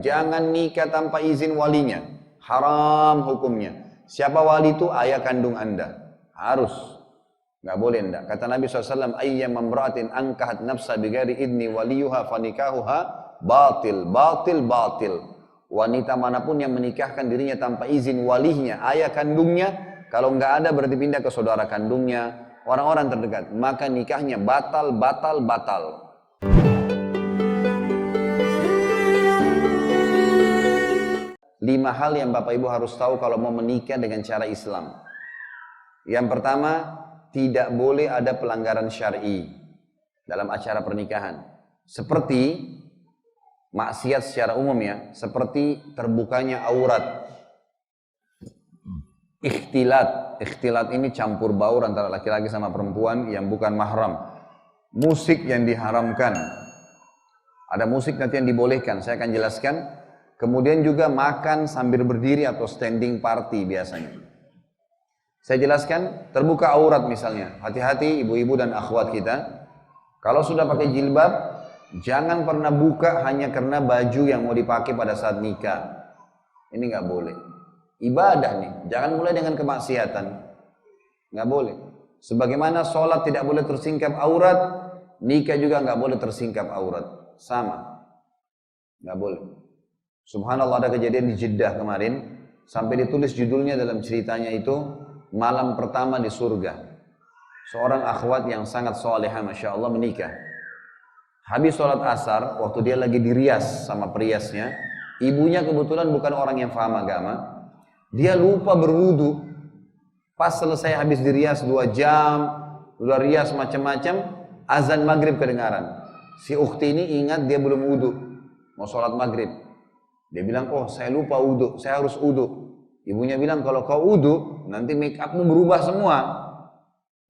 Jangan nikah tanpa izin walinya. Haram hukumnya. Siapa wali itu? Ayah kandung Anda. Harus. Nggak boleh enggak. Kata Nabi SAW, ayyam mamra'atin angkahat nafsa bighairi idni waliyuha fanikahuha batil, batil, batil. Wanita manapun yang menikahkan dirinya tanpa izin walinya, ayah kandungnya, kalau nggak ada berarti pindah ke saudara kandungnya, orang-orang terdekat, maka nikahnya batal, batal, batal. 5 hal yang Bapak Ibu harus tahu kalau mau menikah dengan cara Islam. Yang pertama, tidak boleh ada pelanggaran syar'i dalam acara pernikahan. Seperti maksiat secara umum ya, seperti terbukanya aurat. Ikhtilat. Ikhtilat ini campur baur antara laki-laki sama perempuan yang bukan mahram. Musik yang diharamkan. Ada musik nanti yang dibolehkan, saya akan jelaskan. Kemudian juga makan sambil berdiri atau standing party biasanya. Saya jelaskan, terbuka aurat misalnya. Hati-hati ibu-ibu dan akhwat kita. Kalau sudah pakai jilbab, jangan pernah buka hanya karena baju yang mau dipakai pada saat nikah. Ini nggak boleh. Ibadah nih, jangan mulai dengan kemaksiatan. Nggak boleh. Sebagaimana sholat tidak boleh tersingkap aurat, nikah juga nggak boleh tersingkap aurat. Sama. Nggak boleh. Subhanallah, ada kejadian di Jeddah kemarin, sampai ditulis judulnya dalam ceritanya itu, malam pertama di surga. Seorang akhwat yang sangat salehah, Masya Allah, menikah. Habis sholat asar, waktu dia lagi dirias sama periasnya, ibunya kebetulan bukan orang yang paham agama, dia lupa berwudu. Pas selesai habis dirias 2 jam, udah rias macam-macam, azan maghrib kedengaran. Si ukhti ini ingat dia belum wudu, mau sholat maghrib. Dia bilang, oh saya lupa wudu, saya harus wudu. Ibunya bilang, kalau kau wudu, nanti make upmu berubah semua.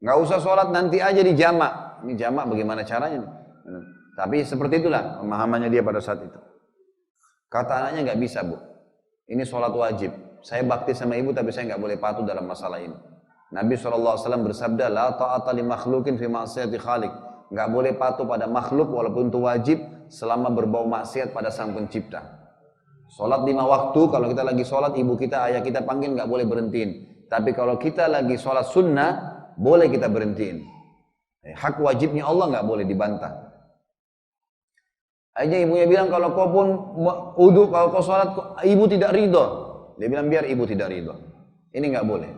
Nggak usah sholat, nanti aja di jamak. Ini jamak bagaimana caranya? Tapi seperti itulah pemahamannya dia pada saat itu. Kata anaknya, nggak bisa bu, ini sholat wajib. Saya bakti sama ibu, tapi saya nggak boleh patuh dalam masalah ini. Nabi SAW bersabda, la ta'ata li makhlukin fi ma'siyati khaliq. Nggak boleh patuh pada makhluk walaupun itu wajib, selama berbau maksiat pada sang pencipta. Sholat 5 waktu, kalau kita lagi sholat, ibu kita, ayah kita panggil, nggak boleh berhentiin. Tapi kalau kita lagi sholat sunnah, boleh kita berhentiin. Hak wajibnya Allah nggak boleh dibantah. Akhirnya ibunya bilang, kalau kau pun wudu, kalau kau sholat, ibu tidak ridho. Dia bilang, biar ibu tidak ridho. Ini nggak boleh.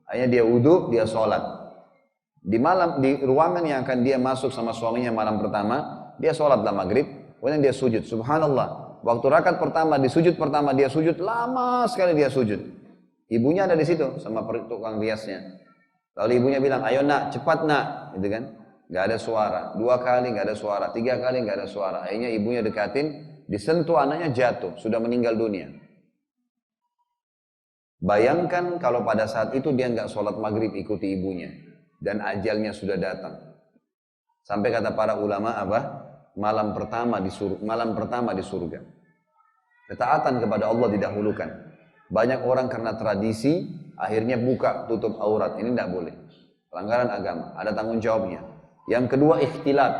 Akhirnya dia wudu, dia sholat. Di ruangan yang akan dia masuk sama suaminya malam pertama, dia sholatlah maghrib, kemudian dia sujud. Subhanallah. Waktu rakaat pertama, di sujud pertama dia sujud, lama sekali dia sujud. Ibunya ada di situ sama tukang riasnya. Lalu ibunya bilang, ayo nak, cepat nak, gitu kan? Gak ada suara. 2 kali gak ada suara, 3 kali gak ada suara. Akhirnya ibunya dekatin, disentuh anaknya jatuh, sudah meninggal dunia. Bayangkan kalau pada saat itu dia nggak sholat maghrib ikuti ibunya, dan ajalnya sudah datang. Sampai kata para ulama apa? Malam pertama di surga. Ketaatan kepada Allah didahulukan. Banyak orang karena tradisi akhirnya buka tutup aurat. Ini tidak boleh. Pelanggaran agama. Ada tanggung jawabnya. Yang kedua, ikhtilat.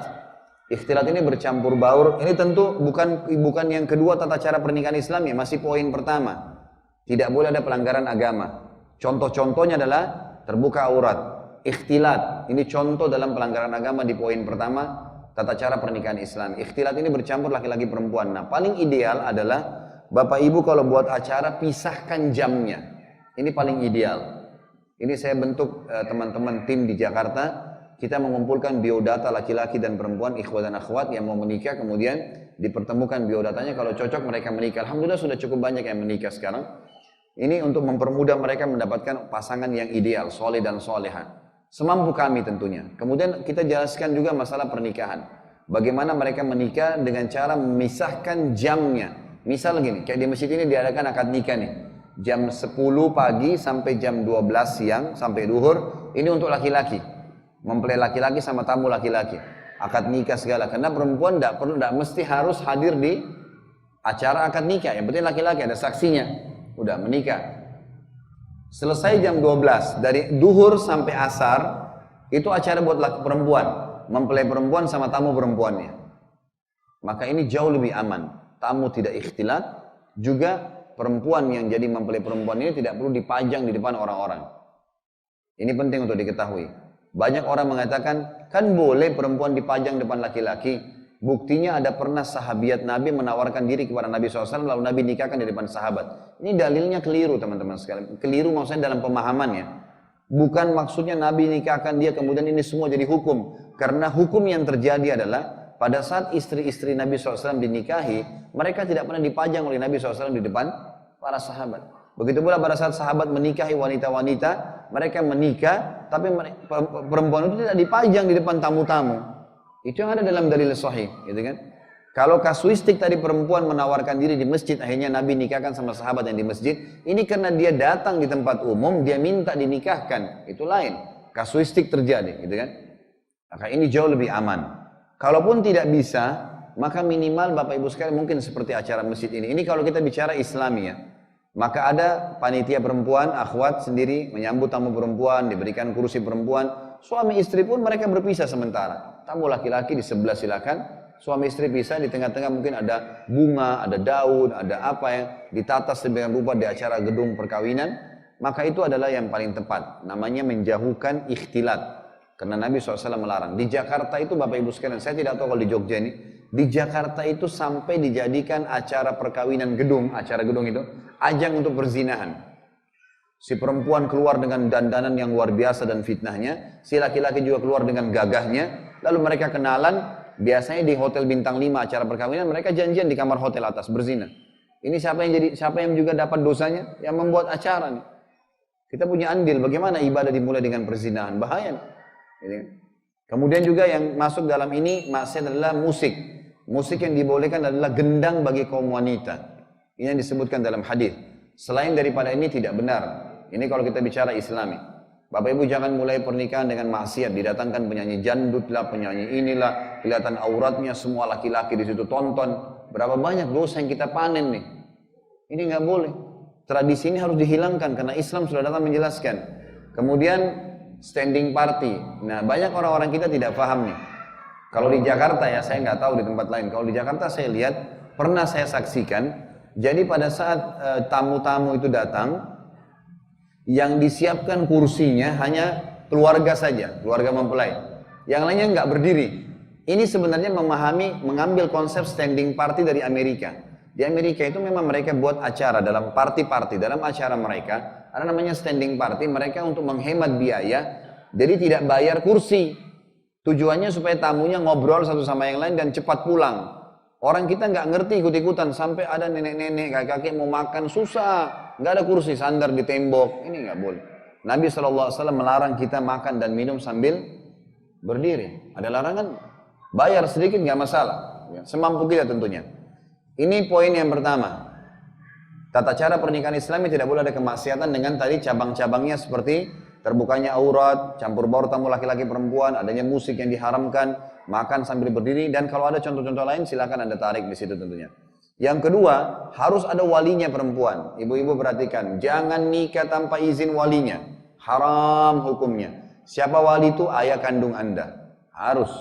Ikhtilat ini bercampur baur. Ini tentu bukan yang kedua tata cara pernikahan Islam ya. Masih poin pertama. Tidak boleh ada pelanggaran agama. Contoh-contohnya adalah terbuka aurat. Ikhtilat. Ini contoh dalam pelanggaran agama di poin pertama. Tata cara pernikahan Islam. Ikhtilat ini bercampur laki-laki perempuan. Nah, paling ideal adalah Bapak Ibu kalau buat acara pisahkan jamnya. Ini paling ideal. Ini saya bentuk teman-teman tim di Jakarta. Kita mengumpulkan biodata laki-laki dan perempuan, ikhwat dan akhwat yang mau menikah. Kemudian dipertemukan biodatanya. Kalau cocok mereka menikah. Alhamdulillah sudah cukup banyak yang menikah sekarang. Ini untuk mempermudah mereka mendapatkan pasangan yang ideal, soleh dan soleha. Semampu kami tentunya. Kemudian kita jelaskan juga masalah pernikahan. Bagaimana mereka menikah dengan cara memisahkan jamnya. Misal gini, kayak di masjid ini diadakan akad nikah nih. Jam 10 pagi sampai jam 12 siang, sampai duhur. Ini untuk laki-laki. Mempelai laki-laki sama tamu laki-laki. Akad nikah segala. Karena perempuan tidak mesti harus hadir di acara akad nikah. Yang penting laki-laki ada saksinya. Udah menikah. Selesai jam 12, dari duhur sampai asar, itu acara buat perempuan. Mempelai perempuan sama tamu perempuannya. Maka ini jauh lebih aman. Tamu tidak ikhtilat, Juga perempuan yang jadi mempelai perempuan ini tidak perlu dipajang di depan orang-orang. Ini penting untuk diketahui. Banyak orang mengatakan, kan boleh perempuan dipajang depan laki-laki. Buktinya ada pernah sahabiat Nabi menawarkan diri kepada Nabi SAW, lalu Nabi nikahkan di depan sahabat. Ini dalilnya keliru teman-teman sekalian. Keliru maksudnya dalam pemahamannya. Bukan maksudnya Nabi nikahkan dia kemudian ini semua jadi hukum. Karena hukum yang terjadi adalah pada saat istri-istri Nabi SAW dinikahi, mereka tidak pernah dipajang oleh Nabi SAW di depan para sahabat. Begitu pula pada saat sahabat menikahi wanita-wanita, mereka menikah, tapi perempuan itu tidak dipajang di depan tamu-tamu. Itu yang ada dalam dalil sahih, gitu kan? Kalau kasuistik tadi perempuan menawarkan diri di masjid, akhirnya Nabi nikahkan sama sahabat yang di masjid, ini karena dia datang di tempat umum, dia minta dinikahkan, itu lain. Kasuistik terjadi, gitu kan? Maka ini jauh lebih aman. Kalaupun tidak bisa, maka minimal Bapak Ibu sekalian mungkin seperti acara masjid ini. Ini kalau kita bicara Islami ya. Maka ada panitia perempuan, akhwat sendiri menyambut tamu perempuan, diberikan kursi perempuan. Suami istri pun mereka berpisah sementara. Tamu laki-laki di sebelah silakan, suami istri pisah, di tengah-tengah mungkin ada bunga, ada daun, ada apa yang ditata sedemikian rupa di acara gedung perkawinan. Maka itu adalah yang paling tepat. Namanya menjauhkan ikhtilat. Karena Nabi SAW melarang. Di Jakarta itu Bapak Ibu sekalian, saya tidak tahu kalau di Jogja ini. Di Jakarta itu sampai dijadikan acara perkawinan gedung, acara gedung itu, ajang untuk perzinahan. Si perempuan keluar dengan dandanan yang luar biasa dan fitnahnya, si laki-laki juga keluar dengan gagahnya, lalu mereka kenalan, biasanya di hotel bintang 5 acara perkawinan, mereka janjian di kamar hotel atas berzina. Ini siapa yang juga dapat dosanya? Yang membuat acara nih. Kita punya andil, bagaimana ibadah dimulai dengan perzinahan? Bahaya nih. Kemudian juga yang masuk dalam ini maksud adalah musik. Musik yang dibolehkan adalah gendang bagi kaum wanita. Ini yang disebutkan dalam hadis. Selain daripada ini tidak benar. Ini kalau kita bicara Islami. Bapak Ibu jangan mulai pernikahan dengan maksiat, didatangkan penyanyi jandut lah, penyanyi inilah, kelihatan auratnya semua laki-laki di situ tonton. Berapa banyak dosa yang kita panen nih. Ini nggak boleh. Tradisi ini harus dihilangkan karena Islam sudah datang menjelaskan. Kemudian standing party. Nah, banyak orang-orang kita tidak paham nih. Kalau di Jakarta ya, saya nggak tahu di tempat lain. Kalau di Jakarta saya lihat, pernah saya saksikan. Jadi pada saat tamu-tamu itu datang, yang disiapkan kursinya hanya keluarga saja, keluarga mempelai. Yang lainnya nggak berdiri. Ini sebenarnya mengambil konsep standing party dari Amerika. Di Amerika itu memang mereka buat acara dalam party-party, dalam acara mereka, ada namanya standing party, mereka untuk menghemat biaya, jadi tidak bayar kursi. Tujuannya supaya tamunya ngobrol satu sama yang lain dan cepat pulang. Orang kita nggak ngerti ikut-ikutan, sampai ada nenek-nenek, kakek-kakek mau makan susah, nggak ada kursi, sandar di tembok, ini nggak boleh. Nabi SAW melarang kita makan dan minum sambil berdiri. Ada larangan, bayar sedikit nggak masalah, semampu kita tentunya. Ini poin yang pertama. Tata cara pernikahan Islami tidak boleh ada kemaksiatan dengan tadi cabang-cabangnya seperti terbukanya aurat, campur baur tamu laki-laki perempuan, adanya musik yang diharamkan, makan sambil berdiri, dan kalau ada contoh-contoh lain silakan Anda tarik di situ tentunya. Yang kedua, harus ada walinya perempuan. Ibu-ibu perhatikan, jangan nikah tanpa izin walinya. Haram hukumnya. Siapa wali itu? Ayah kandung Anda. Harus.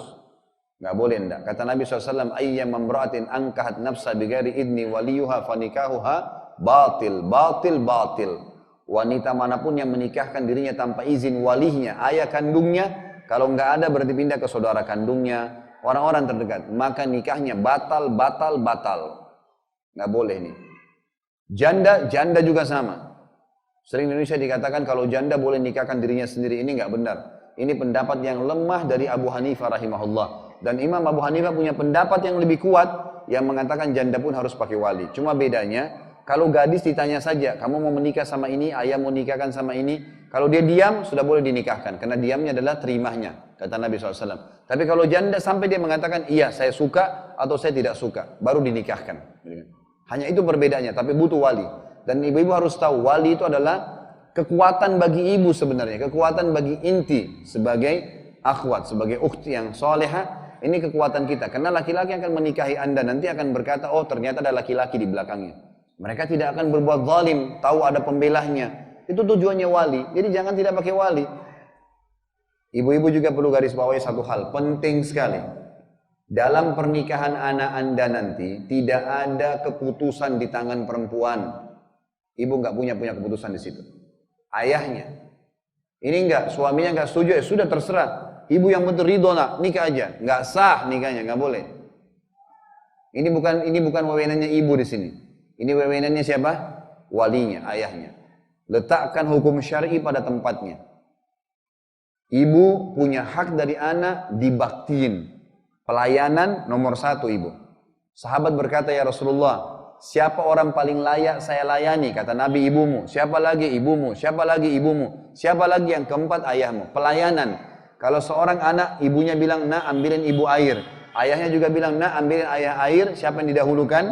Nggak boleh enggak. Kata Nabi SAW, ayyam mamra'atin angkahat nafsa bighairi idni waliyuha fanikahuha batil, batil, batil. Wanita manapun yang menikahkan dirinya tanpa izin walinya, ayah kandungnya, kalau nggak ada berarti pindah ke saudara kandungnya, orang-orang terdekat, maka nikahnya batal, batal, batal. Nggak boleh nih. Janda juga sama. Sering di Indonesia dikatakan kalau janda boleh nikahkan dirinya sendiri, ini nggak benar. Ini pendapat yang lemah dari Abu Hanifah rahimahullah. Dan Imam Abu Hanifah punya pendapat yang lebih kuat yang mengatakan janda pun harus pakai wali. Cuma bedanya, kalau gadis ditanya saja, kamu mau menikah sama ini, ayah mau nikahkan sama ini. Kalau dia diam, sudah boleh dinikahkan. Karena diamnya adalah terimanya, kata Nabi SAW. Tapi kalau janda sampai dia mengatakan, iya saya suka atau saya tidak suka, baru dinikahkan. Hanya itu perbedaannya, tapi butuh wali. Dan ibu-ibu harus tahu, wali itu adalah kekuatan bagi ibu sebenarnya. Kekuatan bagi inti, sebagai akhwat, sebagai ukhti yang solehah. Ini kekuatan kita. Karena laki-laki akan menikahi Anda, nanti akan berkata, oh ternyata ada laki-laki di belakangnya. Mereka tidak akan berbuat zalim, tahu ada pembelahnya. Itu tujuannya wali. Jadi jangan tidak pakai wali. Ibu-ibu juga perlu garis bawahi satu hal, penting sekali. Dalam pernikahan anak Anda nanti, tidak ada keputusan di tangan perempuan. Ibu nggak punya keputusan di situ. Ayahnya. Ini enggak, suaminya enggak setuju, ya sudah terserah. Ibu yang betul ridho nak, nikah aja. Enggak sah nikahnya, enggak boleh. Ini bukan wewenannya ibu di sini. Ini wewenannya siapa? Walinya, ayahnya. Letakkan hukum syar'i pada tempatnya. Ibu punya hak dari anak dibaktiin. Pelayanan nomor 1 ibu. Sahabat berkata, ya Rasulullah, siapa orang paling layak saya layani? Kata Nabi, ibumu. Siapa lagi? Ibumu. Siapa lagi? Ibumu. Siapa lagi? Yang keempat, ayahmu. Pelayanan. Kalau seorang anak, ibunya bilang, nak ambilin ibu air. Ayahnya juga bilang, nak ambilin ayah air. Siapa yang didahulukan?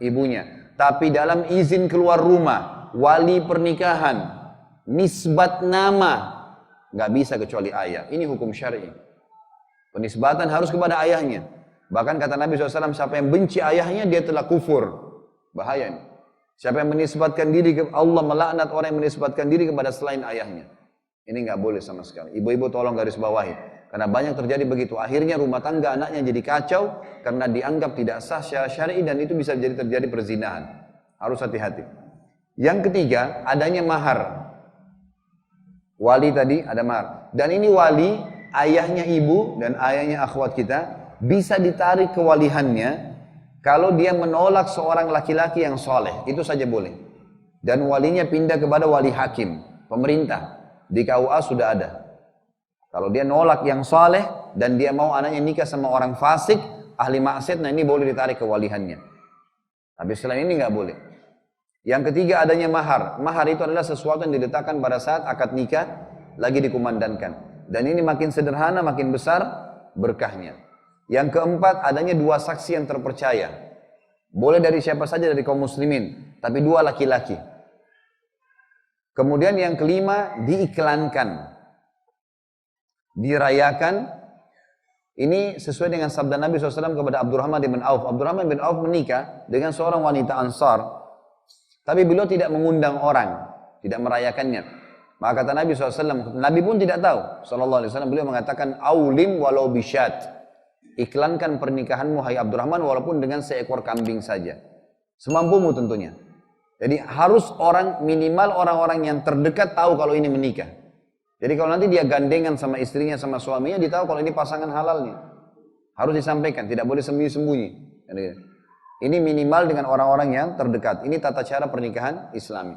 Ibunya. Tapi dalam izin keluar rumah, wali pernikahan, nisbat nama, nggak bisa kecuali ayah. Ini hukum syar'i. Penisbatan harus kepada ayahnya. Bahkan kata Nabi SAW, siapa yang benci ayahnya, dia telah kufur. Bahaya ini. Siapa yang menisbatkan diri ke Allah, melaknat orang yang menisbatkan diri kepada selain ayahnya. Ini nggak boleh sama sekali. Ibu-ibu tolong garis bawahi. Karena banyak terjadi begitu. Akhirnya rumah tangga anaknya jadi kacau, karena dianggap tidak sah secara syar'i, dan itu bisa jadi terjadi perzinahan. Harus hati-hati. Yang ketiga, adanya mahar. Wali tadi ada mahar. Dan ini wali, ayahnya ibu dan ayahnya akhwat kita, bisa ditarik kewalihannya kalau dia menolak seorang laki-laki yang soleh. Itu saja boleh. Dan walinya pindah kepada wali hakim, pemerintah. Di KUA sudah ada. Kalau dia nolak yang soleh dan dia mau anaknya nikah sama orang fasik, ahli maksiat, nah ini boleh ditarik kewalihannya. Tapi selain ini nggak boleh. Yang ketiga, adanya mahar. Mahar itu adalah sesuatu yang diletakkan pada saat akad nikah lagi dikumandangkan. Dan ini makin sederhana, makin besar berkahnya. Yang keempat, adanya 2 saksi yang terpercaya. Boleh dari siapa saja dari kaum muslimin, tapi 2 laki-laki. Kemudian yang kelima, diiklankan, dirayakan. Ini sesuai dengan sabda Nabi SAW kepada Abdurrahman bin Auf. Abdurrahman bin Auf menikah dengan seorang wanita Ansar, tapi beliau tidak mengundang orang, tidak merayakannya. Maka kata Nabi SAW, Nabi pun tidak tahu, SAW, beliau mengatakan, aulim walau bisyat. Iklankan pernikahanmu, hai Abdurrahman, walaupun dengan seekor kambing saja. Semampumu tentunya. Jadi harus minimal orang-orang yang terdekat tahu kalau ini menikah. Jadi kalau nanti dia gandengan sama istrinya, sama suaminya, dia tahu kalau ini pasangan halalnya. Harus disampaikan, tidak boleh sembunyi-sembunyi. Ini minimal dengan orang-orang yang terdekat. Ini tata cara pernikahan Islami.